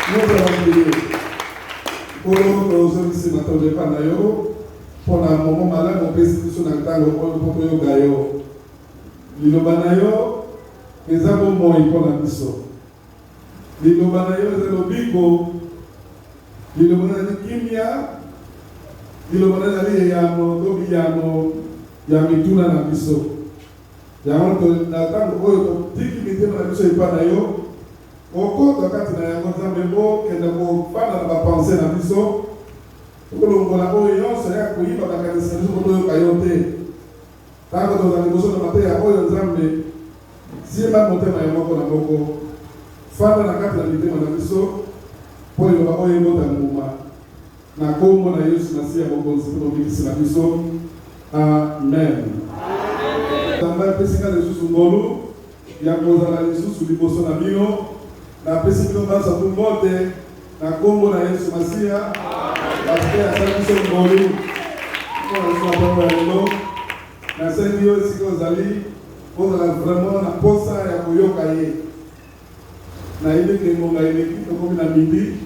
nous allons prier. Pour nous ici, maintenant, je parle pour un moment malade, on peut se dire que nous avons gayo. Lilobanayo, les abomons et pour la mission. Lilobanayo, c'est le bigo. Lilobanayo, kimia. Lilobanayo, yano, yamituna na mission. Yano, na tango oyo, tiki mitema na mission ipanayo. Oko, wakati na yango zambo, kenda ko fana na bapense na mission. Okolongola oyo yonso ya kuiba bakanisa biso koto yo kayote. Tango tozali liboso na mateya oyo nzambe simba motema ya moko na moko fanda na kati na mitema na biso mpo liloba oyo ebota nguma na kombo na Yesu Masiya mokonzi mpo tobikisi na biso. Amen. Nzambe apesinga lisusu ngolu ya kozala lisusu liboso na bino na apesi bino basa tu mbote na kombo na Yesu Masiya parce asali biso ngolu mpo na biso na bongo ya lelo. Na sengi yo siko ozali ozala vraiment na posa ya koyoka ye na ile ke ngonga eleki tokomi na midi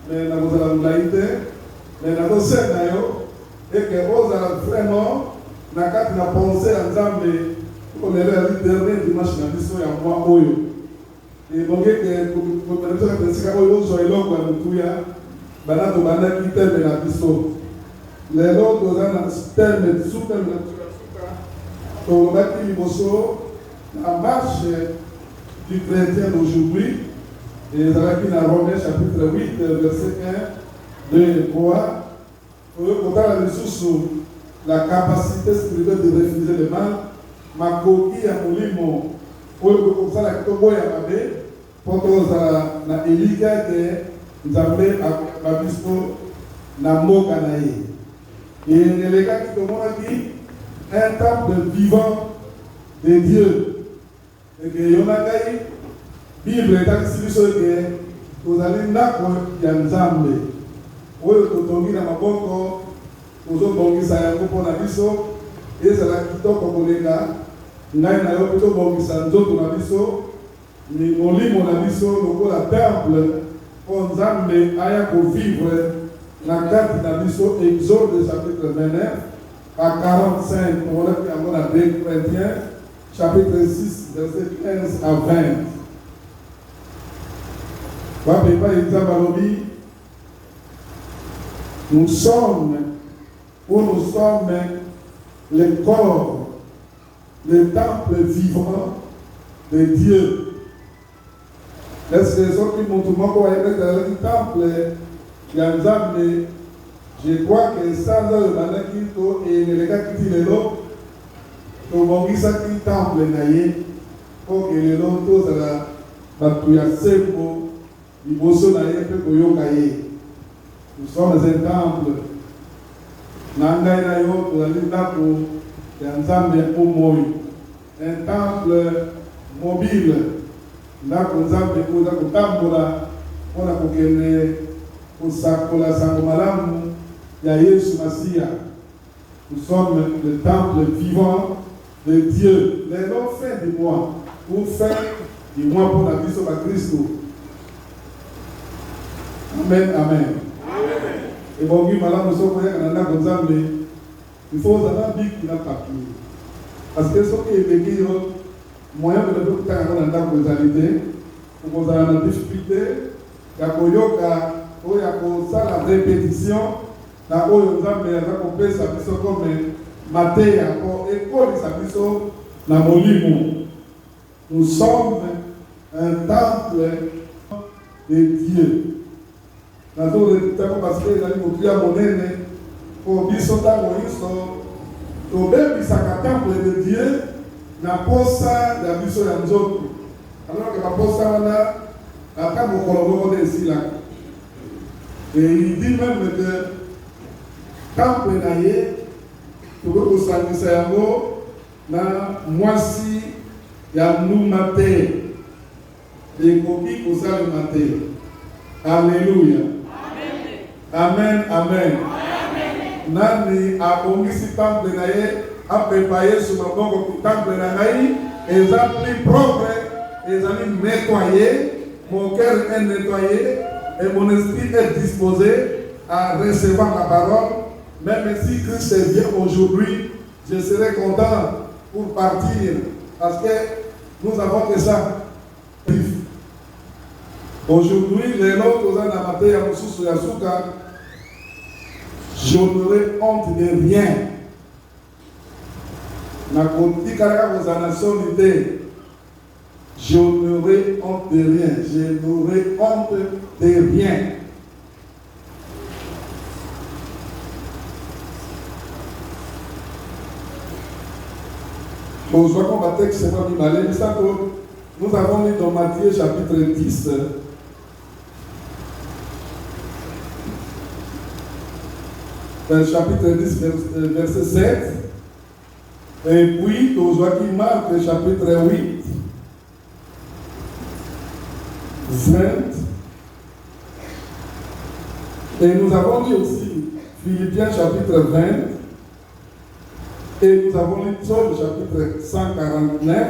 me na kozala molai te me na kosenga yo eke ozala vraiment na kati na pense ya nzambe kolelo ya dernier dimanche na biso ya mwa oyo ebongi eke komela biso kati esika oyo ozwa eloko ya motuya bana tobandaki teme na biso lelo toza na teme super au la marche du chrétien d'aujourd'hui, et dans la Romains chapitre 8, verset 1, 2 et 3, pour la capacité spirituelle de refuser le mal, ma coquille à Molimo, pour ça la tobo ya mabe, pour que na elika que Nzambe a bispo na moka na ye. Et les gars qui te dit un temple vivant de Dieu. Et que Yonagai, Bible est ici sur que vous allez ndako ya Nzambe. Oyo totongi na maboko, tozobongisa yango mpona biso, ezala kitoko kolenga, ngai na yo mpe tobongisa nzoto na biso, ni molimo na biso lokola temple, mpo Nzambe aya kovivre na kati na biso. Exode chapitre 29, à 45, on va faire à 2 Corinthiens, chapitre 6, verset 15 à 20. Nous sommes le corps, le temple vivant de Dieu. Est-ce que ceux qui m'ont dit dans le temple, il y a un Nzambe. Je crois que ça, et les gars qui disent le bongisa qui temple naïe, pour que les lotos à la batuya sembo, les bosso naïe, peut koyokaye. Nous sommes un temple. Nangai nayo, pour aller là pour Nzambe Omoy. Un temple mobile. Là pour Nzambe, pour Tambola, pour la Kokene, pour Sakola Sangomalamu. Il y a Yesu Masiya. Nous sommes le temple vivant de Dieu. Les noms faits du mois. Pour faire du mois pour la vie sur Christ. Amen, amen. Et bon, nous sommes il faut avoir un bic qui n'a pas pu. Parce que ce qui est vécu, moyen de le faire dans la causalité, pour qu'on ait une difficulté, il y a la répétition. Na oyo Nzambe aza kopesa biso comme mateya po ekolisa biso na molimo. Nous sommes un temple de Dieu. Nazo retako parce que ezali motuya monene po biso ntango nyonso tobebisaka temple de Dieu na posa ya biso ya nzoto. Alors que baposa wana ata mokolo moko nde esilaka. Et il dit même que temple na ye tokoki kosangisa yango na mwasi ya nduma te ekoki kosalema te. Alléluia. Amen, amen. Nani abongisi temple na ye apepa Yesu maboko temple na ngai eza plus propre, ezali nettoyé, mon cœur est nettoyé, et mon esprit est disposé à recevoir la parole. Même si Christ vient aujourd'hui, je serai content pour partir parce que nous avons que ça. Aujourd'hui, les autres aux anamatés à Moussou Yasuka, je n'aurai honte de rien. Je n'aurai honte de rien. Je n'aurai honte de rien. Nous avons lu dans Matthieu chapitre 10. Chapitre 10, verset 7. Et puis, aujourd'hui, Marc, chapitre 8, 20. Et nous avons lu aussi Philippiens, chapitre 20. Et nous avons lu Psaume, chapitre 149,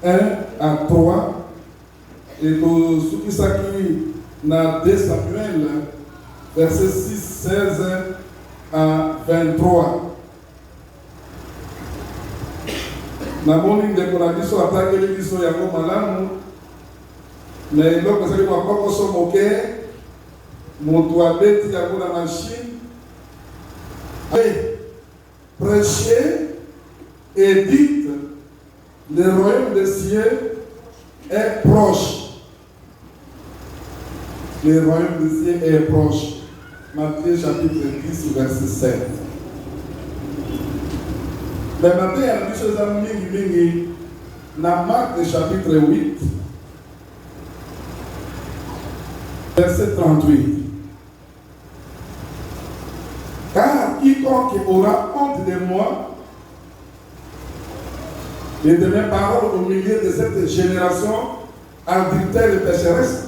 1 à 3. Et pour ceux qui savent dans 2 Samuel, verset 6, 16 à 23. Na moni ndeko na biso atangeli biso yango malamu na eloko ezali makokoso moke moto abeti yango na machine. Prêchez et dites, le royaume des cieux est proche. Le royaume des cieux est proche. Matthieu chapitre 10, verset 7. Mais maintenant, il y a des choses à mingi dans Marc chapitre 8, verset 38. Car quiconque aura honte de moi et de mes paroles au milieu de cette génération adultère et pécheresse,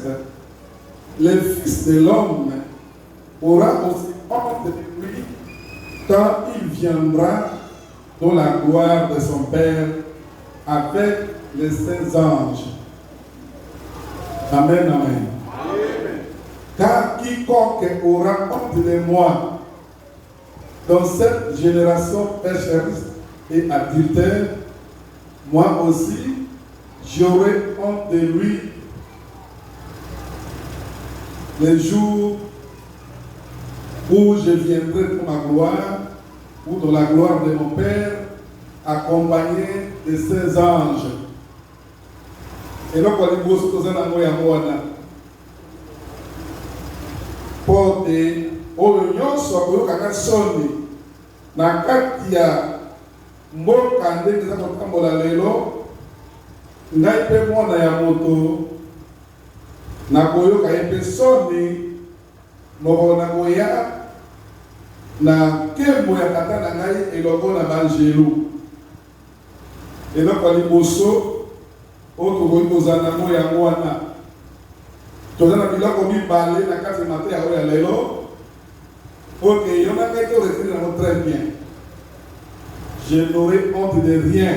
le Fils de l'homme aura aussi honte de lui quand il viendra dans la gloire de son Père avec les saints anges. Amen, amen. Amen. Car quiconque aura honte de moi dans cette génération pécheresse et adultère, moi aussi, j'aurai honte de lui les jours où je viendrai pour ma gloire, ou dans la gloire de mon Père, accompagné de ses anges. Et là, quand nous sommes pour des oignons, soit que sonné, na katia mboka ndenge za kotambola lelo, ngai pe mwana ya moto, na koyoka epe sonné, moko na koya, na kembo ya tata na ngai elongo na banjelu. Et donc kwa liboso oto kokozana mo ya mwana tozana biloko mibale na kati mate ya oya lelo. Ok, yona ngai to retire na très bien. Je n'aurai honte de rien.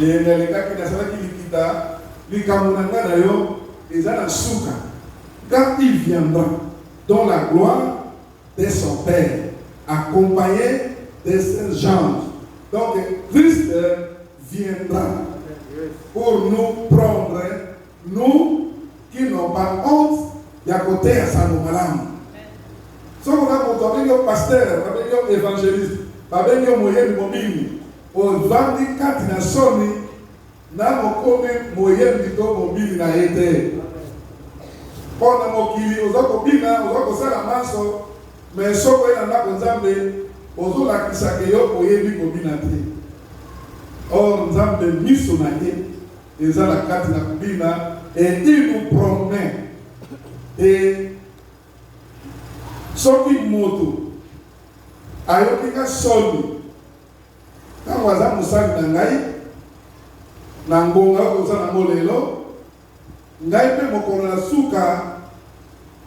Et dans le cas qui n'a pas likita likamuna ngana yo ezana suka. Quand il viendra dans la gloire de son Père, accompagné de ses anges. Donc, Christ viendra pour nous prendre, nous qui n'avons pas honte, y a côté à Sanomalam. Si on a un pasteur, un évangéliste, un moyen mobile, on va dire quatre nations, n'a pas moyen mobile n'a été. Pour la mokili, aux autres bina, aux autres salamaso. Mais ce qu'on a là, aux autres la kisakeyo, au yebi kombinati. Or, nous avons mis son année, et ça la carte na kubina, et il nous promet. Et ce qui moto, ayokika soni, quand on a musaki nangai, nangonga kozana molelo, ngai pe mokolo na suka,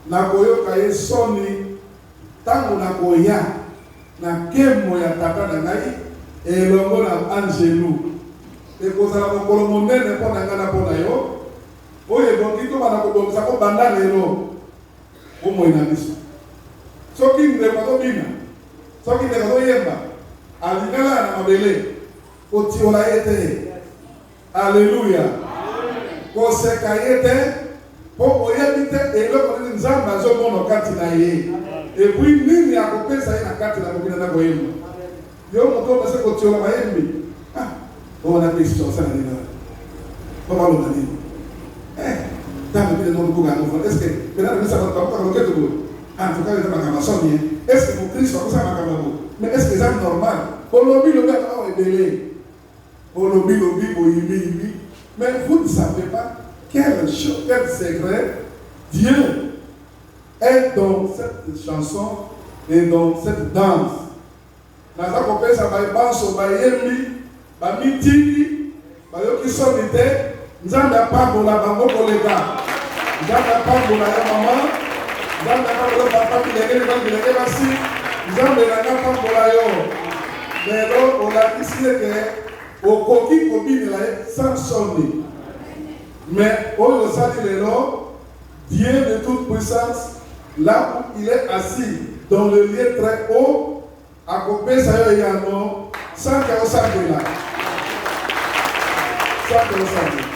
na koyoka ye soni, tango na koya na kemo ya tata na ngai elongo na angelu ekozala mokolo monene mpo na ngai na mpo na yo oyo ebongi to bana kobongisa ko banda lelo bomoi na biso soki ndeko tobina soki ndeko toyemba alingala na mabele kotiola ye te. Alléluia. Koseka ye te po oyebi te eloko nini nzambe azomona kati na ye epui nini akopesa ye na kati na mokili na koyemba yo moto omese kotiola mayembi omona kristo osala nini omaloba nini ntango bile nolukuka yango est ce que pena namisa bato bakoka loketo boye en tout cas eza makambo asoni est ce que mokristo akosala makambo boye mais est ce que eza normal olobi lobi awa ebele olobi lobi boyimbi yimbi mais vous ne savez pas quel secret Dieu est dans cette chanson et dans cette danse. Naza kopesa babanso bayembi bamitiki bayoki soni te nzambe apambola bango koleka nzambe apambola ya mama nzambe apambola papa bilenge basi nzambe nanga apambola yo lelo olakisi ete okoki kobinela ye sans soni. Mais au osali lelo Dieu de toute puissance là où il est assis dans le lieu très haut akopesa yo yano sans que osambela sans que osambela.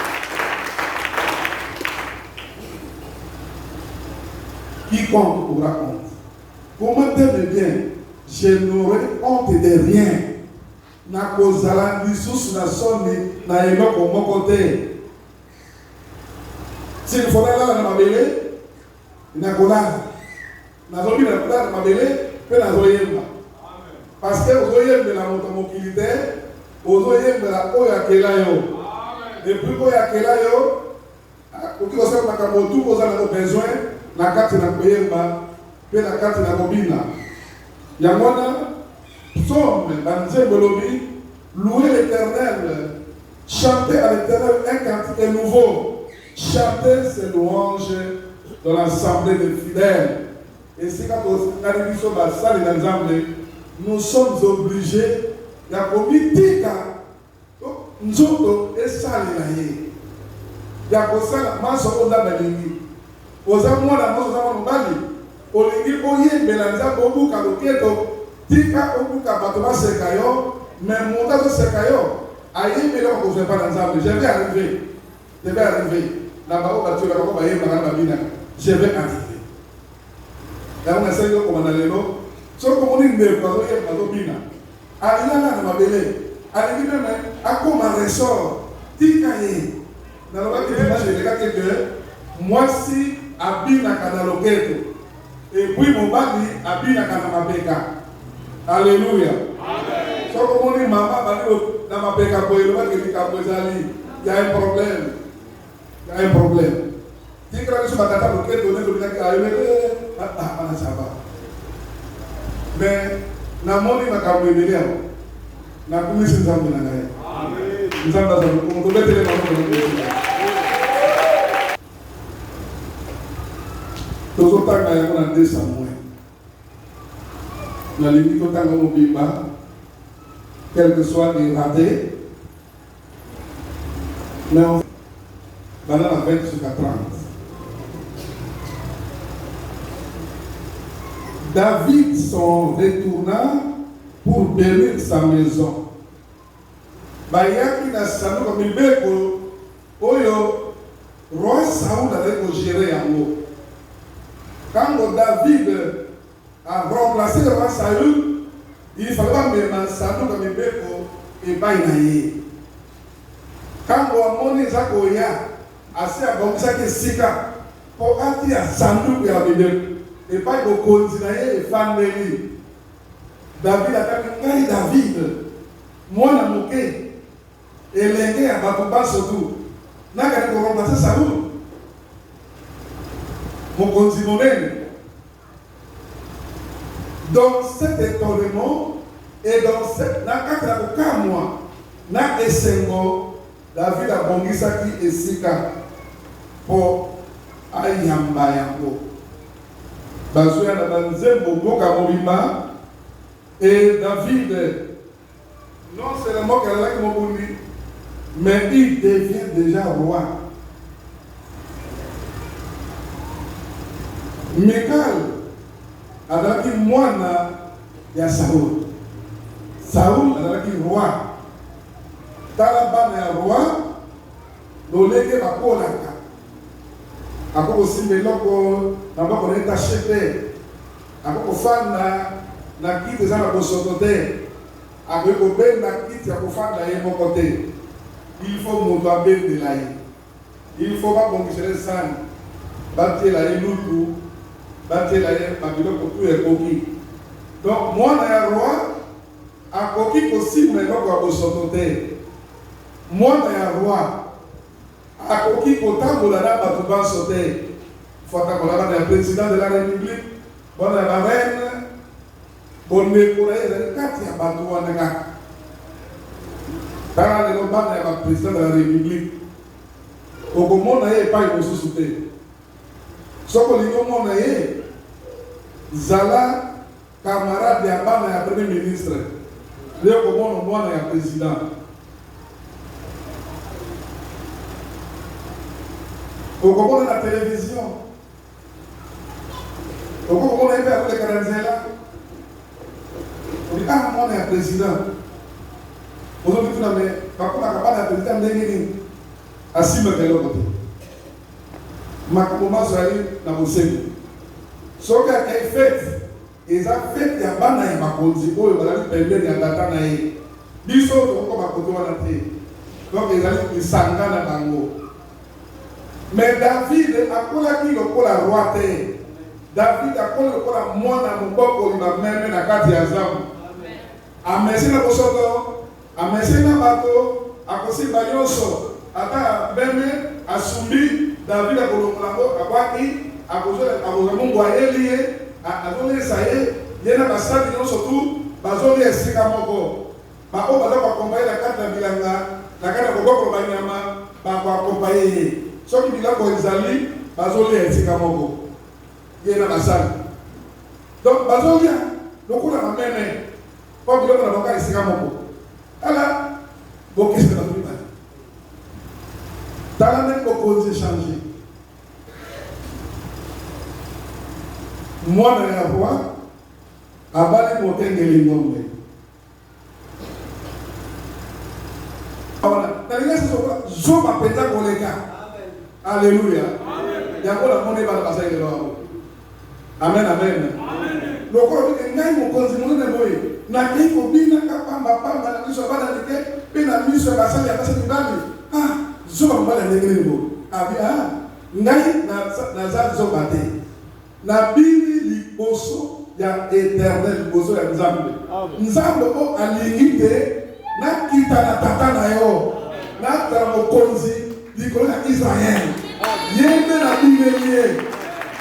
Quiconque vous raconte comment t'aimes bien, je n'aurai honte de rien. Na kozala lisusu na soni na eloko moko te. Si il faudrait là na mabele na kolala na zobi na kolala na mabele pe na zoyemba parce que ozoyembela moto mokili te ozoyembela oyo akela yo et puis oyo akela yo oki kosala makambo tu kozala na besoin na kati na koyemba pe na kati na kobina yango wana psaume banzembo lobi louer l'Éternel, chanter à l'Éternel un cantique nouveau. Chanter ses louanges dans l'assemblée des fidèles. Et c'est quand on arrive sur la salle d'ensemble, nous sommes obligés de communiquer. Nous autres, et ça, les laïcs. Il y a que ça, moi, je suis là, aux amours, la mort, aux amours, aux lingues, aux yeux, mélangeant, au bout, à l'oqueto, tika, au bout, à battement, c'est caillot, mais mon tas de c'est caillot. Aïe, mais là, on ne fait pas d'ensemble. Je vais arriver. Je vais arriver. Je vais arriver. Là, on essaie de commander le nom. So comme on dit, mais quand on est à l'obina, à l'île de ma belle, à l'île de à comme un ressort, tikaye. Dans le cas qui dit, que moi si abina kanaloketo, et puis mon bali abina kanamabeka. Alléluia. So comme on dit, maman, dans ma beka, il y a un problème. Il y a un problème. Si tu as un problème, mais na moni makambo ebele na kumisi nzambe na ngai nzambe azo kobetele makambo tozotanga yango na 2 Samuel na lingi totanga mobimba quel que soit les ratés mais on va dans la 20 jusqu'à 30. David s'en retourna pour bénir sa maison. Bayaki na sanu comme Milbeko, oyo roi Saoul avait géré yango. Quand David a remplacé le roi Saoul, il fallait pas mettre sanu comme Milbeko et Bainaye. Quand Amoni Zakoya assez à Bamsaki Sika pour ati à sanu ya Milbeko. Et pas de continuer et famille. David a dit David, moi na moqué, et l'aider à Batouba surtout. N'a qu'à remplacer Saoul. Mon continuer. Dans cet étonnement et dans cette n'a qu'à aucun mois, n'a essengo, David a bongi saki et sika pour ayamba yango. Bazoya na banzembo boka mobimba et David non seulement qu'elle a qui mobundi mais il devient déjà roi Mikal azalaki mwana ya Saul. Saul azalaki roi. Tala bana ya roi lolenge bakolaka. Akoko simeloko na bako na tachete. Akoko fanda na kiti za na bosoto te. Akoko benda kiti akofanda ye moko te. Il faut moto abende la ye. Il faut pas bongisele sang. Batie la ye lutu. Batie la ye mabiloko tu ekoki. Donc mwana ya roi akoki kosima eloko ya bosoto te. Mwana ya roi akoki kotambola na bato banso te. Fotakola bana ya président de la république, bana ya reine, bondeko na ye ezali kati ya bato wana kaka. Tala lelo bana ya président de la république okomona ye epai mosusu te. Soko olingi omona ye zala camarade ya bana ya premier ministre nde okomona mwana ya président. Okomona na télévision okomona ebe akoleka na nzela oli mwana ya président ozokituna me bakomaka bana ya président ndenge nini asimaka eloko te makambo mazali na bosengo soki akei fete eza fete ya bana ya bakonzi oyo bazali pembeni ya tata na ye biso tokokoma kote wana te donc ezali lisanga na bango. Mais David akolaki lokola roi te. David akola lokola mwana moboko liba meme na kati ya zamu. Amesi na bosoto, amesi na bato, akosimba nyonso. Ata meme asumbi David akolongola ngo akwaki akozola mungu ayelie azolesa ye yena basali nyonso tu bazoli esika moko. Bako baza bakombaye na kati na bilanga na kati na koboko banyama bakombaye. Soki biloko ezali bazolia esika moko yena basali. Donc bazolia lokola na meme po biloko na boka esika moko. Ala bokese na tuba. Tala ne bokonzi changer. Mwana ya roi abali motengeli ngombe. Awana talinga soko zoma peta koleka. Alléluia. Yango la mone bana basai le bawo. Amen amen. Lokolo ke ngai mo konzi mo ne boye. Na ke ko bina ka pamba na miso bana dike bina miso basai ya basai ngani. Zoma mbala ngene ngo. Ngai na za zoma te. Na bini liboso ya éternel liboso ya Nzambe. Nzambe o alingi te na kita na tata na yo. Na tara mo konzi l'icône d'Israël. Yémen a bibélié.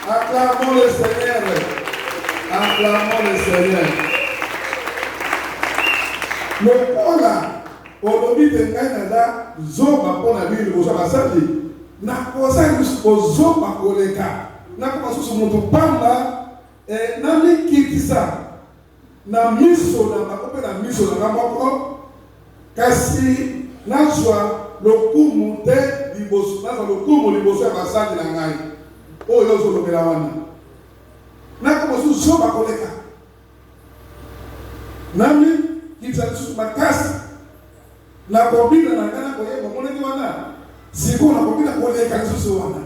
Acclamons le Seigneur. Acclamons le Seigneur. Le Pola, au lobby de Canada, Zoba pour la ville de Basadi, n'a pas ça jusqu'au Zoba Koleka. N'a pas ça sur mon pamba, et n'a mis qui ça. N'a mis sur la main, n'a mis sur la main, kasi n'a joie. Le coup monté liboso na le coup liboso ya basali na ngai oyo zo lobela wana na ko so so ba koleka nami kitsa su makasi na kobina na kana ko yebo moneki wana siko na kobina koleka so wana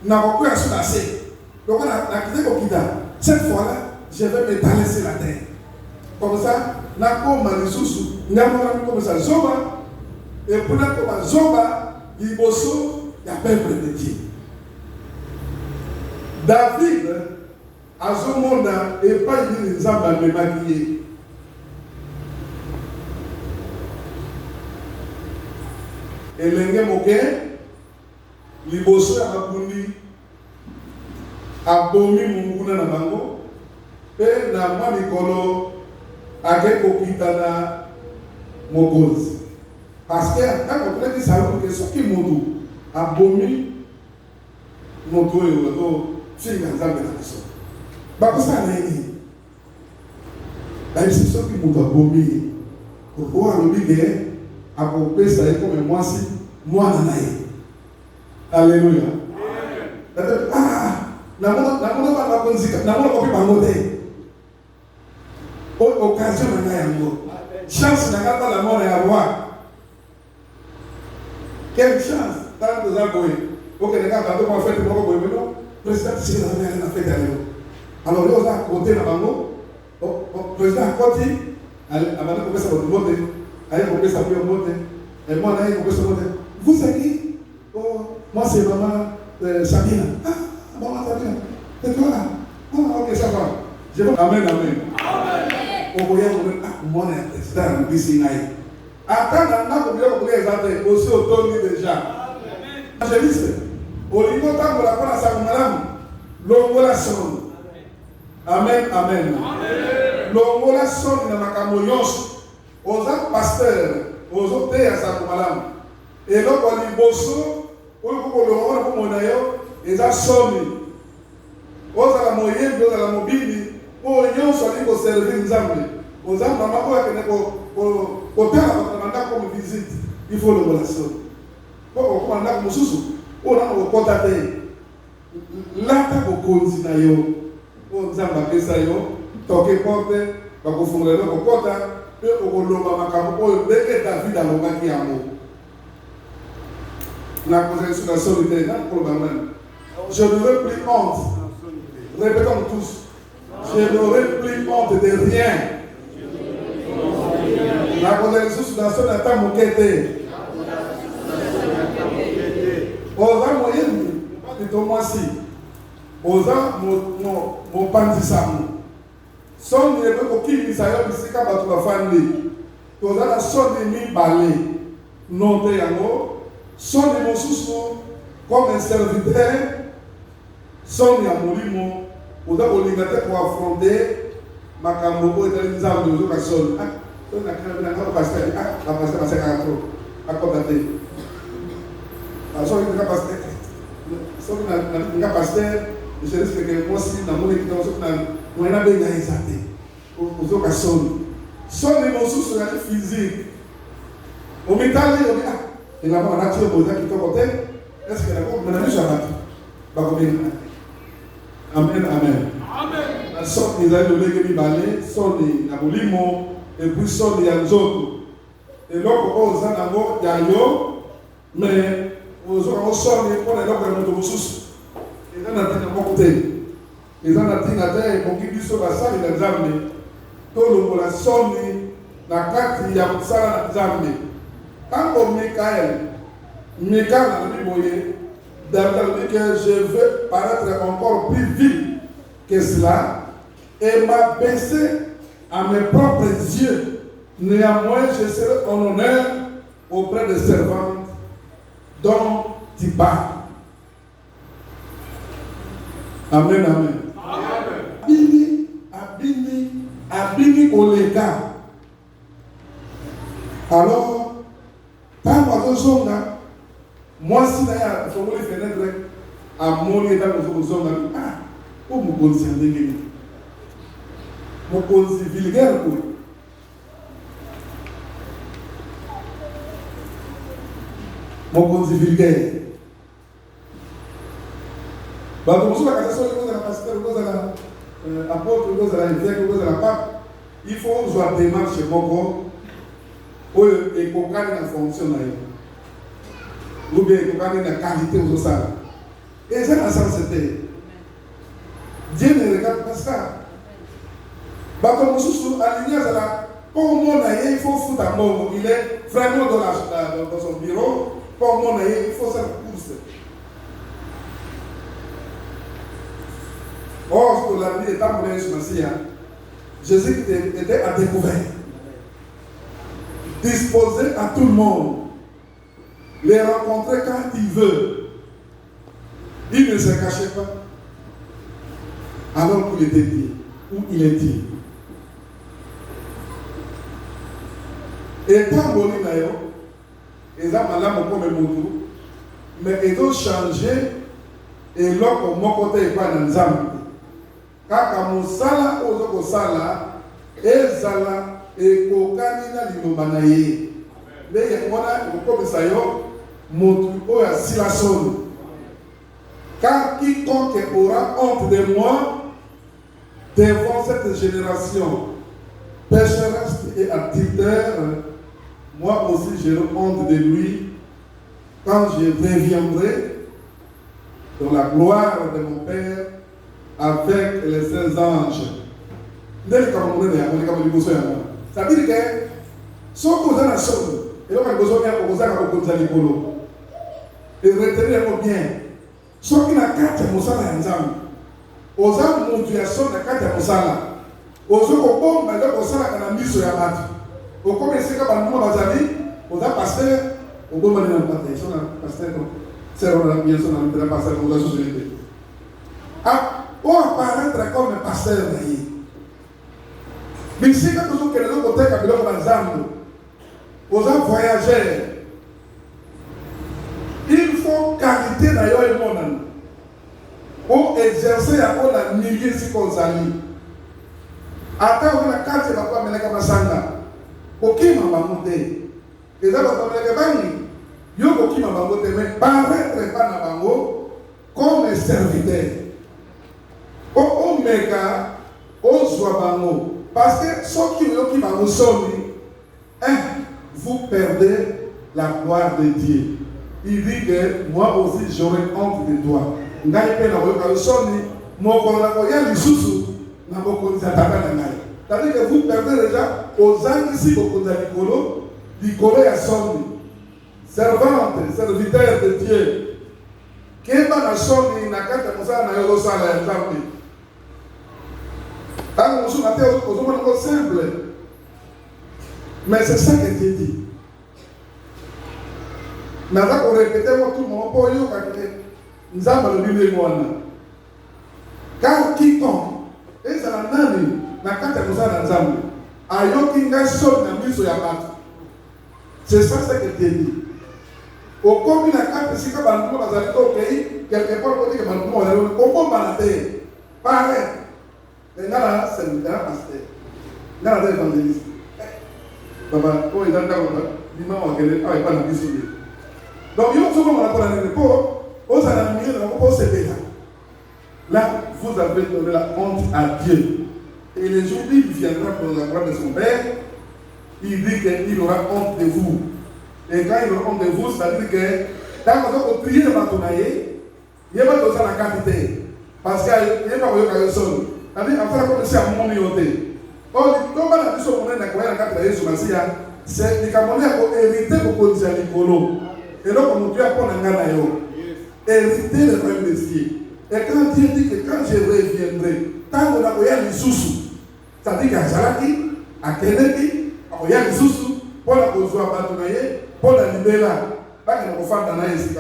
na ko ya sur la scène donc na kiteko kita cette fois là je vais m'étaler sur la terre comme ça na ko malisusu ngamona comme ça zoba. Et pour la Zoba, liboso, il y a peuple de Dieu. David, à ce moment-là, n'est pas une exemple à me maquiller. Et l'engé moqué, liboso à Mabundi, a bomi munguna na bango, et na manikolo, a geko kitana mogozi. Parce que quand on dit ça, on dit que moto a bomi moto et auto fille dans la maison. Bah ça n'est pas. C'est ça qui moto a bomi. Pour voir le bigué a coupé ça comme moi si moi nanaï. Alléluia. occasion na yango chance na ngata la mort ya roi quelle chance tant de zaboy OK les gars quand on fait le moko boy non président c'est la fête alors yo za côté na bango président koti avant de commencer à monter allez commencer à monter et moi là il commence à monter vous êtes qui moi c'est maman Sabina maman Sabina c'est toi là OK ça va je veux amen okoya mon président bisingai atana na ko bioko ko ezate aussi otondi déjà évangéliste olingo tambola pona sa malamu longola son amen longola son na makambo nyonso oza pasteur ozoteya sa malamu eloko liboso oyo kokolongola komona yo eza soni ozala moyebi ozala mobili oyo nyonso ali koservir nzambe oza mama oyo akende kotala bato na ndako komi visite il faut longola soni po okoma ndako mosusu oyo nano kokota te lata bokonzi na yo oyo nzambe apesa yo toke porte bakofungula yo kokota mpe okoloba makambo oyo ndenge David alobaki yango nakozali sur la soni te nakoloba nani je n'aurai plus honte répétons tous je n'aurai plus honte de rien. La connaissance dans son état moquette. Oza moyenne, pas de Thomas. Oza mon pantisamu. Son ne peut aucun misaya bisika batu bafandi. Oza la son de mi balé. Non te yango. Son de mon sous comme un serviteur. Son ya molimo. Oza olingate pour affronter makambo oyo etali nzambe ozoka soni oyo nakanga pasteur bapasteur basekaka tro akota te soki nga pasteur je risque que mwasi namoni kitoko soki moyena benga eza te ozoka soni soni mosusu ezali physique omitali obi elamba nati oyo boza kitoko te estce nakomena miso ya bato bakobenga amen soni ezali lolenge mibale soni na molimo epui soni ya nzoto eloko oyo oza nango ya yo me ozokango soni mpona eloko ya moto mosusu eza na ntina moko te eza na ntina te ekoki biso basali na nzambe tolongola soni na kati ya mosala na nzambe ntango mikael alobi boye David a dit que je veux paraître encore plus vil que cela et m'abaisser à mes propres yeux. Néanmoins, je serai en honneur auprès des servantes dont tu parles. Amen, amen. Abini Olega. Alors, tant que moi, si d'ailleurs, il faut que les fenêtres à mon état de zone, pour me concentrer. Mon conseil vulgaire, mon conseil vulgaire. Bah, comme ça, la question de la pasteur, de la apôtre, de la évêque, de la pape, il faut jouer des démarches chez Moko, où les cocaines fonctionnent. Ou bien il y a une qualité aux ossages. Et ça, c'était. Dieu ne regarde pas ça. Comme nous aligné à la. Pour mon il faut foutre à mort. Il est vraiment dans son bureau. Pour mon il faut faire la course. Or, pour la vie étant pour les Jésus était à découvert. Disposé à tout le monde. Les rencontrer quand il veut. Il ne se cachait pas. Alors qu'il était dit, où il est dit. Et quand on est là, ils ont malade comme Moudou, mais ils ont changé et là, pour mon côté, il n'y a pas d'ensemble. Quand on sala, on sala, et sala, et kokanina linobanaye. Mais il y a comme ça, motu oyo asila soni Car quiconque aura honte de moi devant cette génération pécheresse et adultère, moi aussi j'aurai honte de lui quand je reviendrai dans la gloire de mon Père avec les saints anges. Ça veut dire que si vous avez la chose, et donc vous avez et retenez bien, ce qui n'a qu'à te moussala ensemble, aux âmes motivation n'a qu'à te moussala, aux autres bons, mais donc au sein de la mise sur la mat. Au commencer comme un moment bazali, aux âmes pasteur, au bon moment de la pasteur, c'est on a bien son ami de la pasteur, on a société. Ah, on apparaître comme un pasteur d'ailleurs. Mais si quand nous sommes côté comme l'ensemble, aux âmes voyageurs. Il faut qualité d'ailleurs et mon ami. Pour exercer à la milieu si qu'on s'allie. Attends, on a 4 et la fois, mais la sanga. Ok, ma monté. Et là, on va me yo ok, ma monté, mais paraître pas na bango comme un serviteur. Au méga, au bango. Parce que ceux qui m'ont sonné, vous perdez la gloire de Dieu. Il dit que moi aussi j'aurai honte de toi. C'est-à-dire que vous perdez déjà aux âmes ici au Nicolo et à Sonny. Servante, serviteur de Dieu. Qui est dans la Sonny, n'a qu'à te montrer à Yorosala et Zambi. Quand nous sommes aux simple. Mais c'est ça que Dieu dit. Nous avons répété tout le monde pour nous nous avons le car quiconque et ça n'a n'a qu'à te montrer à Zambi. Ayo kinga sort na miso ya bato. C'est ça ce que Dieu dit. Au combien la carte si ka bantu bazali to pays quelque part côté que bantu bazali au bon banaté. Pareil. Mais là c'est le pasteur. Là l'évangéliste. Baba ko idanda ko bima wa kele ay pas na biso. Donc yo souvent on a pas la repos, aux amis de la repos c'est déjà. Là vous avez donné la honte à Dieu. Et le jour où il viendra pour la gloire de son Père, il dit qu'il aura honte de vous. Et quand il aura honte de vous, c'est-à-dire que quand vous priez le bâtonnailler, il n'y a pas de la quantité. Parce qu'il n'y a pas de sol. C'est-à-dire qu'en fait, comme si à mon mioté. Or, comme on a dit sur mon nez, la c'est que mon nez a hérité pour conduire à l'icolo. Et donc, on doit prendre un gars hériter le royaume des cieux. Et quand Dieu dit que quand je reviendrai, tant qu'on a les sous-sous, c'est-à-dire qu'à Jalaki, à Kennedy, à les sous-sous, pour la construire à Batonaye, pour la libérer, pas que nous faisons dans la ici,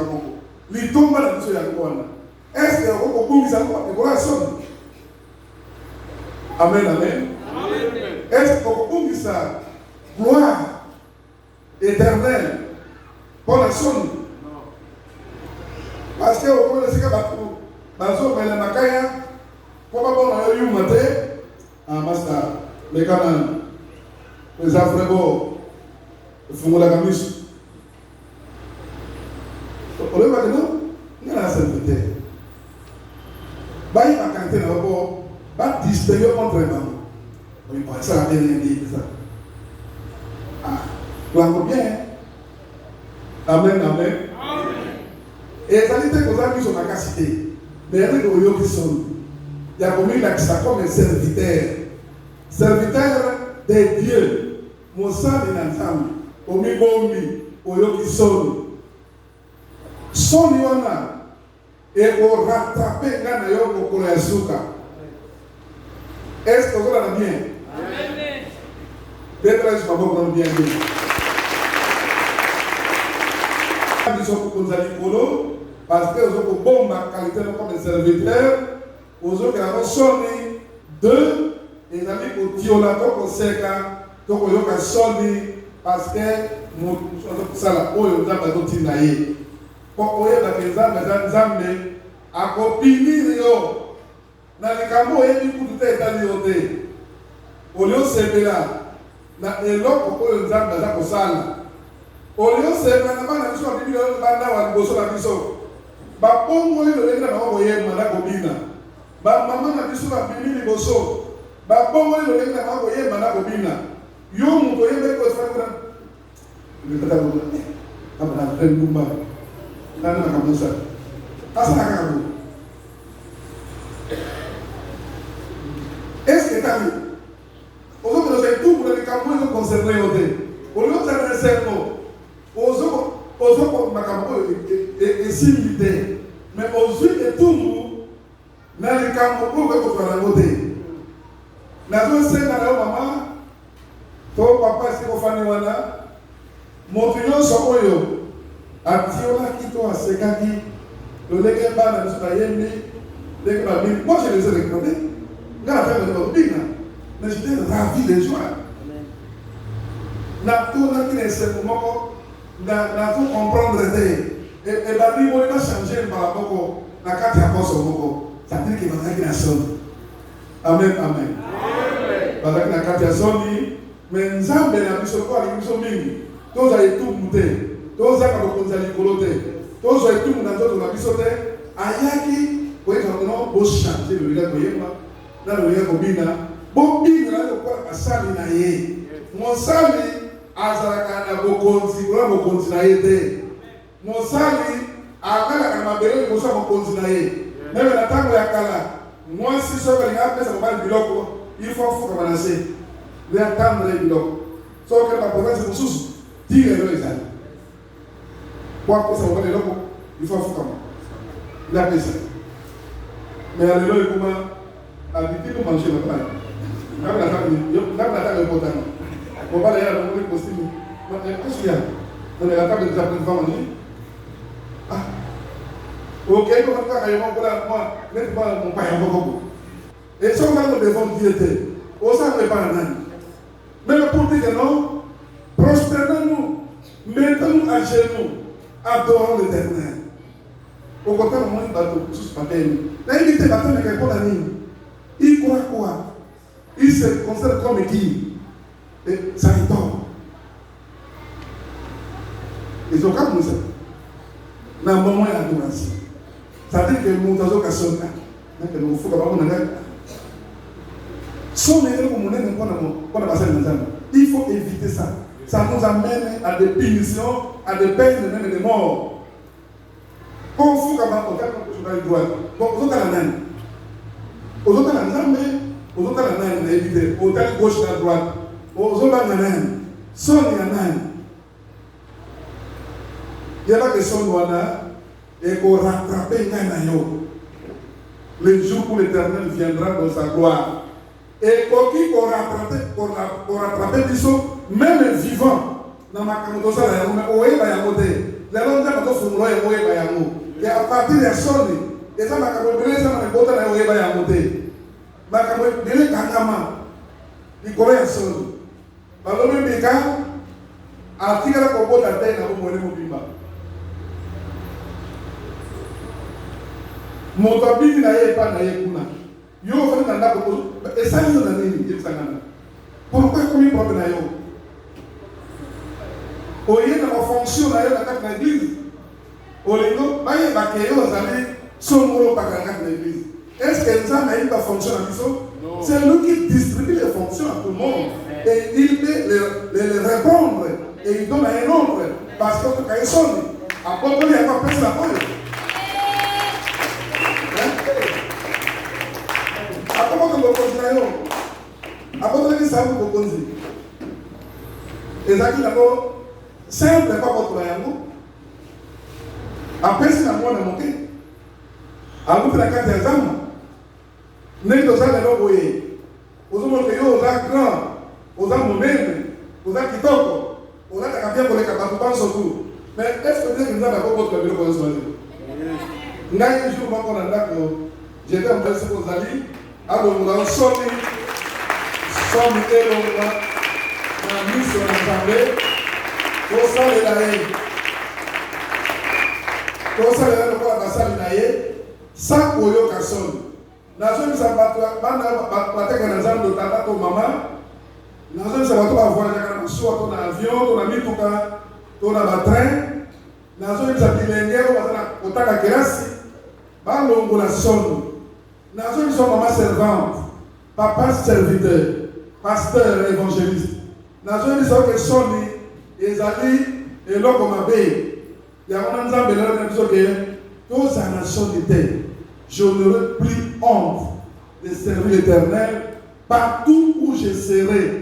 il tombe dans la mission de la est-ce que vous pouvez vous avoir Amen, amen. Est-ce que vous pouvez ça gloire éternelle pour la sonne? Parce que vous connaissez que Bazo, mais la Makaya, probablement, on a eu matin, en master, les canons, les afrebos, le fond de la camus. On le voit maintenant, il y a la sainteté. Bah, il va canter le repos, va distinguer entre les mamans. Oui, ça a bien dit ça. Ah, vous bien. Amen, amen. Et ça dit que vous avez mis sur ma capacité. Mais il y a des gens qui sont. Il y a comme il a ça comme un serviteur. Serviteur de Dieu. Mon sang est ensemble. Au mi-bombi, au yo qui sonne. Son yona. Et au rattraper Gana yo au Koyasuka. Est-ce que vous l'avez bien? Amen. Peut-être que je vais vous bien dire. Ils sont pour nous aller parce que vous avez bon ma qualité comme un serviteur, vous avez sonné deux et vous avez pour Tiolato pour Seka, donc vous avez sonné parce que nous sommes là où vous avez tout tinaï. Pour vous avez des âmes à copiner dans les camos et du coup tout est allé au thé. Au lieu de se là, dans les locs pour vous avez des âmes. Au lieu de se faire, on a dit que la babongo lolenge na bango koyemba na kobina bamama na biso babimi liboso babongo lolenge na bango koyemba na kobina yo moto oyembe kosakona abana ndumba nana na kamusa asa na kabu est-ce que t'as vu aux autres c'est tout pour les campagnes concernées au dé au lieu de faire un cerveau aux autres makambo et similité mais aux yeux de tout na les campagnes ko faire la beauté na zo senga na mama to papa si ko fani wana moto nyonso oyo atiola kito asekaki lolenge bana biso bayembi ndenge babini moi je les ai regardés nga affaire de babina mais j'étais ravi de joie na tonaki na esengo moko na tout comprendre te ebabi mo eba changer mbala moko na kati ya poso moko c'est-à-dire que bazalaki na soni amen amen bazalaki na kati ya soni mais nzambe na biso ko alingi biso mingi tozwa etumbu te tozwaka bokonzi ya likolo te tozwa etumbu na nzoto na biso te ayaki koyekano bochange lolika koyemba na lolika kobina bobina na lokola basali na ye mosali azalaka na bokonzi kola bokonzi na ye te mosali akalaka mabele liboso ya bokonzi na ye meme na ntango ya kala mwasi soki alingi apesa mobali biloko il faut afukama na se nde atandre biloko soki baprovince mosusu tire lelo ezali po apesa mobali eloko il faut afukama nde apesa mais alelo ekuma abitino manche na pai nabinataka ekotana mobali ya namoni costume asuya dans la table de la femme ni ah ok ko kaka yo ko la moi net pas mon père beaucoup et ça on va devant Dieu était on s'en prépare nan mais pour dire que non prosternons-nous mettons-nous à genoux adorons l'Éternel au côté de mon bateau sous papier là il était bateau mais quelque chose il croit quoi il se considère comme qui et ça est tort ils ont comme ça na moment ya adoration ça veut dire que mon tazo kasonka na que nous faut pas on a son erreur comme on est pour passer dans ça il faut éviter ça ça nous amène à des punitions à des peines même des morts on faut comme on fait sur la droite bon aux autres la nzambe aux autres la nani na éviter au tel gauche na droite aux autres la nani son ya nani il y a que son wana et qu'on rattraper Nanayo. Le jour où l'Éternel viendra dans sa gloire. Et qu'on rattraper Bisso, même vivant, dans ma camotosa, et à partir de Sony, et ça m'a camotelé, ça m'a camotelé, ça m'a camotelé. Ma camotelé, Kangama, il connaît à Sony. Alors, même Bika, à tirer la compote à terre, dans le monde. Moto abini na ye pa na ye kuna yo fana na ndako et ça ils ont nani ye sangana pourquoi comme problème na yo oye na fonction na yo na kati na église olengo baye bakeyo zali somoro pa kati na église est-ce que ça na pas fonction na biso c'est lui qui distribue les fonctions à tout le monde et il peut les répondre et il donne un nombre parce que quand ils sont après il y a pas personne à parler. Comment on va continuer? Après, on va dire ça pour continuer. Et ça qui d'abord, simple, pas votre moyen. Après, c'est la moindre de monter. À vous, la carte des âmes. N'est pas ça de l'envoyer. Aux hommes qui ont grand, aux âmes mêmes, aux âmes qui toquent, aux âmes qui ont bien pour les capables surtout. Mais est-ce que vous avez d'abord votre bureau pour le soigner? Il y a un jour, moi, qu'on a d'accord. J'étais en train de se poser. Alors, nous avons sonné et on a mis sur l'assemblée pour ça les laïcs. Pour ça les laïcs, pour la salle des laïcs, sans qu'on y ait personne. Nous avons mis en maman. Nous avons mis en voyage, soit on a avion, on a mis tout cas, on a train. Nous avons mis en bilingue, on a mis en classe. balongo la sonne. Nazo ils sont maman servante, papa serviteur, pasteur évangéliste. Nazo ils sont que sonne ezali et là comme abbé. Il y a un ensemble là dans ce que tous en nation d'été. Je n'aurai plus honte de servir l'Éternel partout où je serai.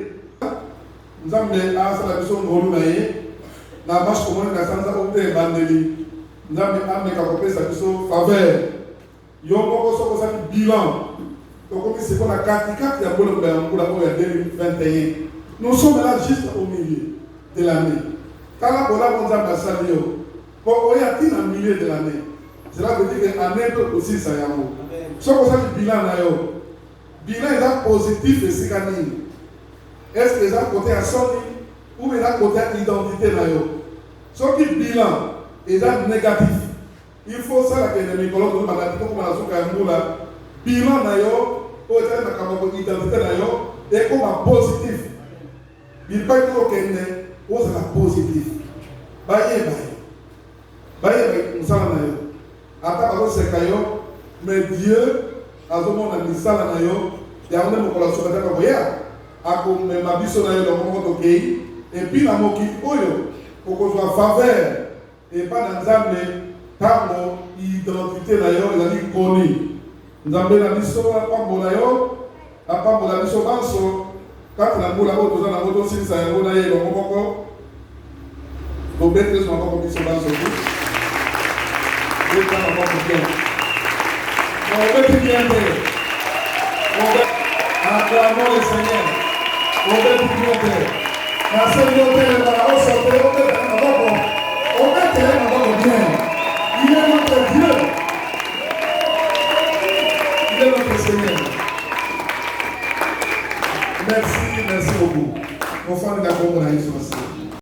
Nous avons dit à la mission de la marche commune de la Sansa Ote Bandeli. Nous avons dit à sa mission faveur. Nous avons dit bilan. Donc, c'est pour la carte qui a pour le 2021. Nous sommes là juste au milieu de l'année. Quand la bola nous a passé, pour y a-t-il un milieu de l'année? Cela veut dire que l'année peut aussi ça y a mot. Ce qu'on a dit bilan là, bilan est positif et c'est est-ce que les gens côté à son ou les gens côté à identité là ce qui est bilan est négatif. Il faut ça que les mycologues nous parlent comme la souka là. Bilan là pour être dans la identité là et comme positif. Il pas que qu'on est la positif. Baye nous ça là. Après c'est caillou mais Dieu a demandé à nous ça là il y a une relation avec la voyage. Ako me mabiso na yo donc on et puis la moki oyo pour qu'on soit faveur et pas dans nzambe tango identité na yo la li koni nzambe na biso pa mbola yo apa mbola biso banso quand la mbola o toza na moto sinsa ya mbola ye donc moko to betre so moko biso banso et pas na moko bien on veut bien acclamons le Seigneur. On veut tout monter. La Seigneur, on va sortir.